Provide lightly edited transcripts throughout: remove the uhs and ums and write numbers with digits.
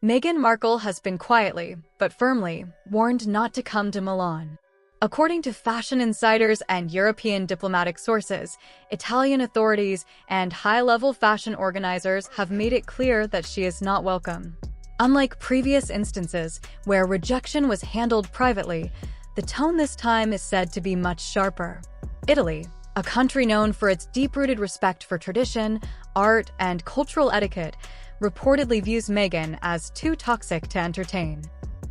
Meghan Markle has been quietly, but firmly, warned not to come to Milan. According to fashion insiders and European diplomatic sources, Italian authorities and high-level fashion organizers have made it clear that she is not welcome. Unlike previous instances, where rejection was handled privately, the tone this time is said to be much sharper. Italy, a country known for its deep-rooted respect for tradition, art, and cultural etiquette, reportedly views Meghan as too toxic to entertain.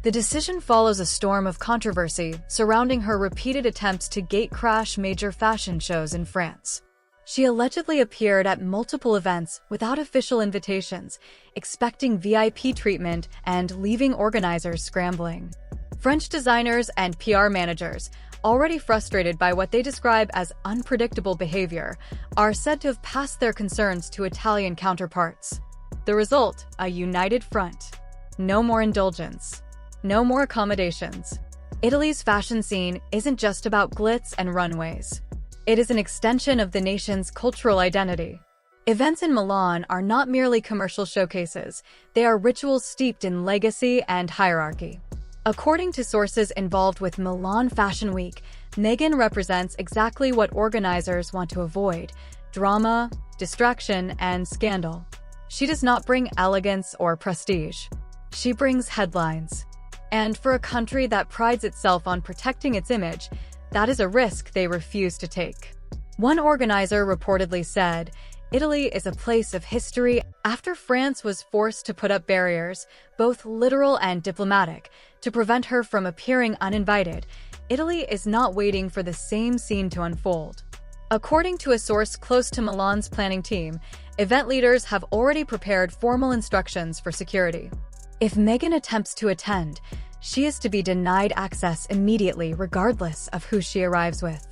The decision follows a storm of controversy surrounding her repeated attempts to gatecrash major fashion shows in France. She allegedly appeared at multiple events without official invitations, expecting VIP treatment and leaving organizers scrambling. French designers and PR managers, already frustrated by what they describe as unpredictable behavior, are said to have passed their concerns to Italian counterparts. The result, a united front. No more indulgence. No more accommodations. Italy's fashion scene isn't just about glitz and runways. It is an extension of the nation's cultural identity. Events in Milan are not merely commercial showcases, they are rituals steeped in legacy and hierarchy. According to sources involved with Milan Fashion Week, Meghan represents exactly what organizers want to avoid: drama, distraction, and scandal. She does not bring elegance or prestige. She brings headlines. And for a country that prides itself on protecting its image, that is a risk they refuse to take. One organizer reportedly said, "Italy is a place of history." After France was forced to put up barriers, both literal and diplomatic, to prevent her from appearing uninvited, Italy is not waiting for the same scene to unfold. According to a source close to Milan's planning team, event leaders have already prepared formal instructions for security. If Meghan attempts to attend, she is to be denied access immediately regardless of who she arrives with.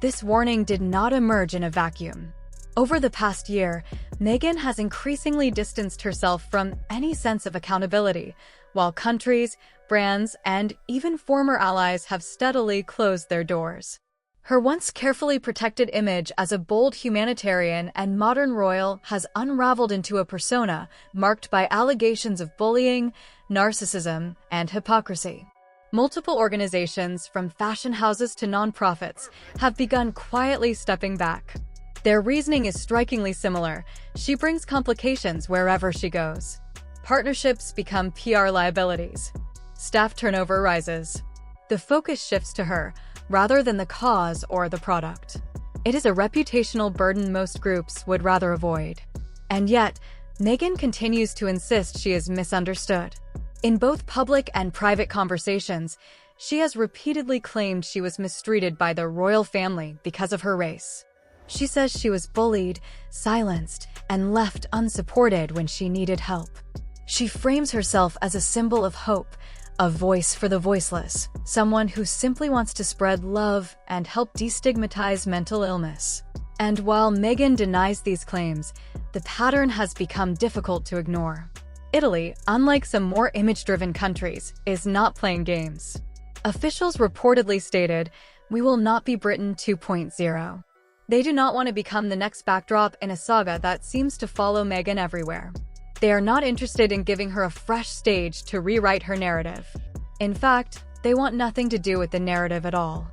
This warning did not emerge in a vacuum. Over the past year, Meghan has increasingly distanced herself from any sense of accountability, while countries, brands, and even former allies have steadily closed their doors. Her once carefully protected image as a bold humanitarian and modern royal has unraveled into a persona marked by allegations of bullying, narcissism, and hypocrisy. Multiple organizations, from fashion houses to nonprofits, have begun quietly stepping back. Their reasoning is strikingly similar. She brings complications wherever she goes. Partnerships become PR liabilities. Staff turnover rises. The focus shifts to her, rather than the cause or the product. It is a reputational burden most groups would rather avoid. And yet, Meghan continues to insist she is misunderstood. In both public and private conversations, she has repeatedly claimed she was mistreated by the royal family because of her race. She says she was bullied, silenced, and left unsupported when she needed help. She frames herself as a symbol of hope, a voice for the voiceless, someone who simply wants to spread love and help destigmatize mental illness. And while Meghan denies these claims, the pattern has become difficult to ignore. Italy, unlike some more image-driven countries, is not playing games. Officials reportedly stated, "We will not be Britain 2.0. They do not want to become the next backdrop in a saga that seems to follow Meghan everywhere. They are not interested in giving her a fresh stage to rewrite her narrative. In fact, they want nothing to do with the narrative at all."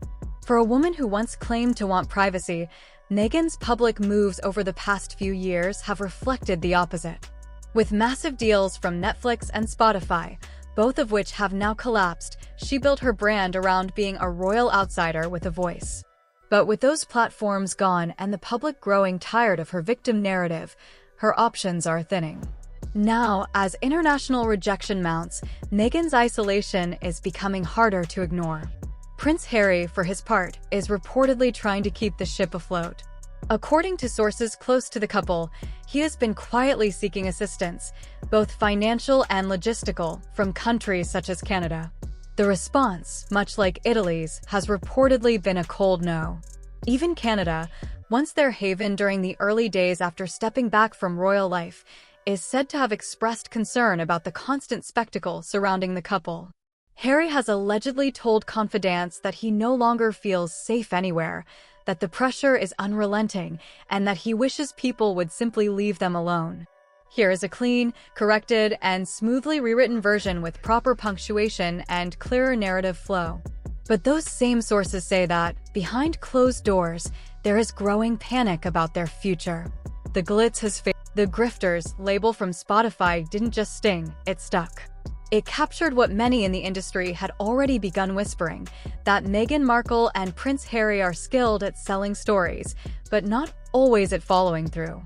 For a woman who once claimed to want privacy, Meghan's public moves over the past few years have reflected the opposite. With massive deals from Netflix and Spotify, both of which have now collapsed, she built her brand around being a royal outsider with a voice. But with those platforms gone and the public growing tired of her victim narrative, her options are thinning. Now, as international rejection mounts, Meghan's isolation is becoming harder to ignore. Prince Harry, for his part, is reportedly trying to keep the ship afloat. According to sources close to the couple, he has been quietly seeking assistance, both financial and logistical, from countries such as Canada. The response, much like Italy's, has reportedly been a cold no. Even Canada, once their haven during the early days after stepping back from royal life, is said to have expressed concern about the constant spectacle surrounding the couple. Harry has allegedly told confidants that he no longer feels safe anywhere, that the pressure is unrelenting, and that he wishes people would simply leave them alone. Here is a clean, corrected, and smoothly rewritten version with proper punctuation and clearer narrative flow. But those same sources say that, behind closed doors, there is growing panic about their future. The glitz has failed. The grifters label from Spotify didn't just sting, it stuck. It captured what many in the industry had already begun whispering, that Meghan Markle and Prince Harry are skilled at selling stories, but not always at following through.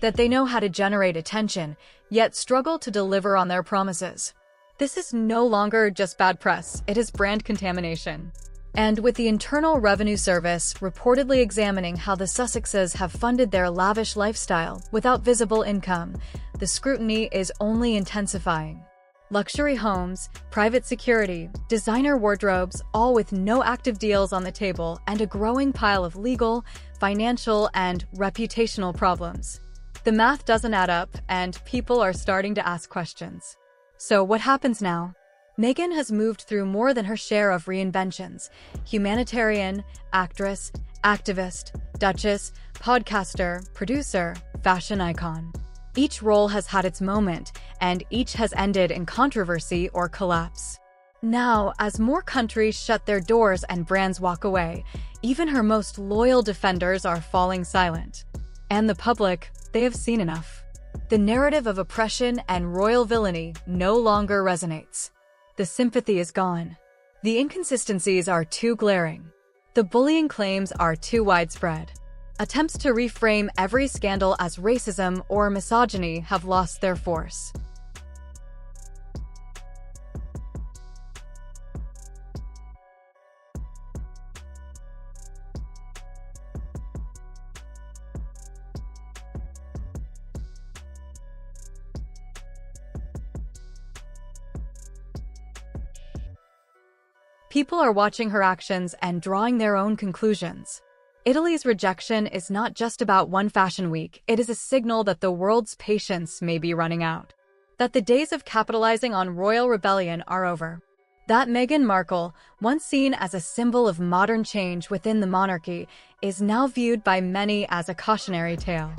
That they know how to generate attention, yet struggle to deliver on their promises. This is no longer just bad press, it is brand contamination. And with the Internal Revenue Service reportedly examining how the Sussexes have funded their lavish lifestyle without visible income, the scrutiny is only intensifying. Luxury homes, private security, designer wardrobes, all with no active deals on the table and a growing pile of legal, financial, and reputational problems. The math doesn't add up, and people are starting to ask questions. So what happens now? Meghan has moved through more than her share of reinventions: humanitarian, actress, activist, duchess, podcaster, producer, fashion icon. Each role has had its moment, and each has ended in controversy or collapse. Now, as more countries shut their doors and brands walk away, even her most loyal defenders are falling silent. And the public, they have seen enough. The narrative of oppression and royal villainy no longer resonates. The sympathy is gone. The inconsistencies are too glaring. The bullying claims are too widespread. Attempts to reframe every scandal as racism or misogyny have lost their force. People are watching her actions and drawing their own conclusions. Italy's rejection is not just about one fashion week, it is a signal that the world's patience may be running out. That the days of capitalizing on royal rebellion are over. That Meghan Markle, once seen as a symbol of modern change within the monarchy, is now viewed by many as a cautionary tale.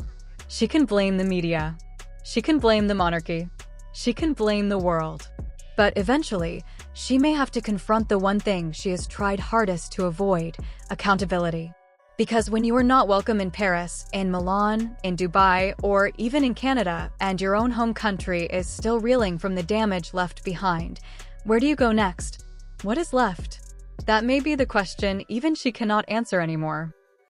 She can blame the media. She can blame the monarchy. She can blame the world. But eventually, she may have to confront the one thing she has tried hardest to avoid: accountability. Because when you are not welcome in Paris, in Milan, in Dubai, or even in Canada, and your own home country is still reeling from the damage left behind, where do you go next? What is left? That may be the question even she cannot answer anymore.